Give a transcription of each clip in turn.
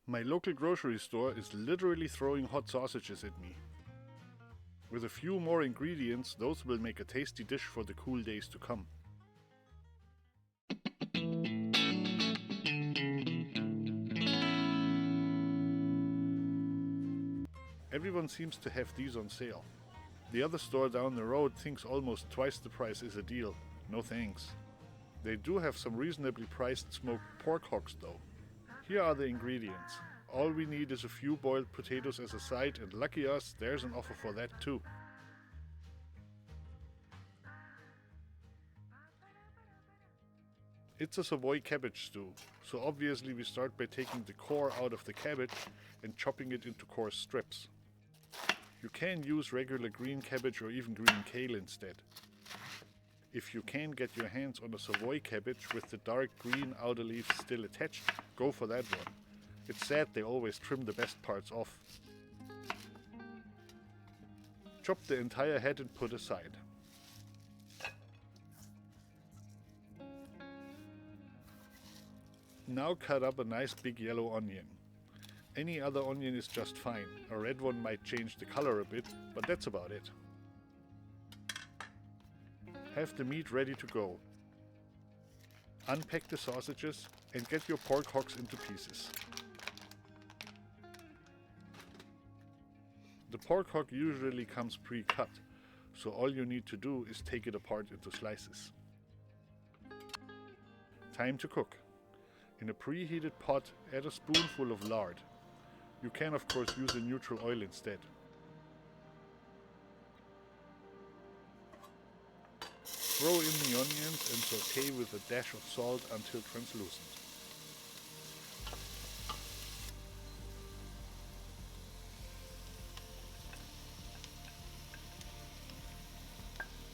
My local grocery store is literally throwing hot sausages at me. With a few more ingredients, those will make a tasty dish for the cool days to come. Everyone seems to have these on sale. The other store down the road thinks almost twice the price is a deal. No thanks. They do have some reasonably priced smoked pork hocks though. Here are the ingredients. All we need is a few boiled potatoes as a side, and lucky us, there's an offer for that too. It's a Savoy cabbage stew, so obviously we start by taking the core out of the cabbage and chopping it into coarse strips. You can use regular green cabbage or even green kale instead. If you can get your hands on a Savoy cabbage with the dark green outer leaves still attached, go for that one. It's sad they always trim the best parts off. Chop the entire head and put aside. Now cut up a nice big yellow onion. Any other onion is just fine. A red one might change the color a bit, but that's about it. Have the meat ready to go. Unpack the sausages and get your pork hocks into pieces. The pork hock usually comes pre-cut, so all you need to do is take it apart into slices. Time to cook. In a preheated pot, add a spoonful of lard. You can of course use a neutral oil instead. Throw in the onions and saute with a dash of salt until translucent.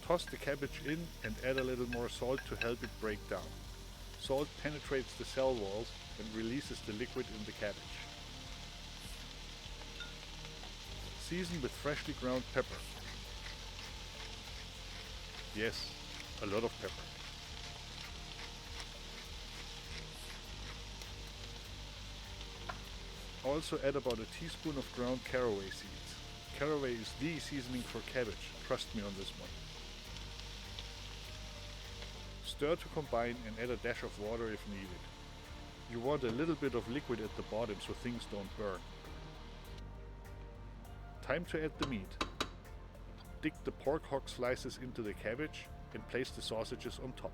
Toss the cabbage in and add a little more salt to help it break down. Salt penetrates the cell walls and releases the liquid in the cabbage. Season with freshly ground pepper. Yes, a lot of pepper. Also add about a teaspoon of ground caraway seeds. Caraway is the seasoning for cabbage, trust me on this one. Stir to combine and add a dash of water if needed. You want a little bit of liquid at the bottom so things don't burn. Time to add the meat. Dig the pork hock slices into the cabbage and place the sausages on top.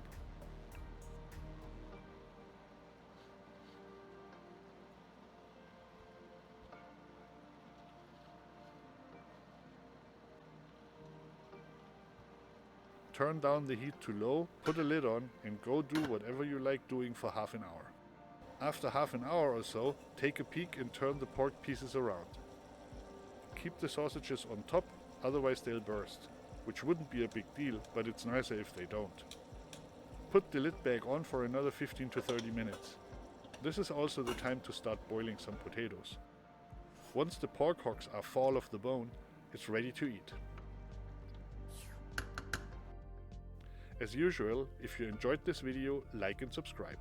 Turn down the heat to low, put a lid on, and go do whatever you like doing for half an hour. After half an hour or so, take a peek and turn the pork pieces around. Keep the sausages on top, otherwise they'll burst, which wouldn't be a big deal, but it's nicer if they don't. Put the lid back on for another 15 to 30 minutes. This is also the time to start boiling some potatoes. Once the pork hocks are fall off the bone, it's ready to eat. As usual, if you enjoyed this video, like and subscribe.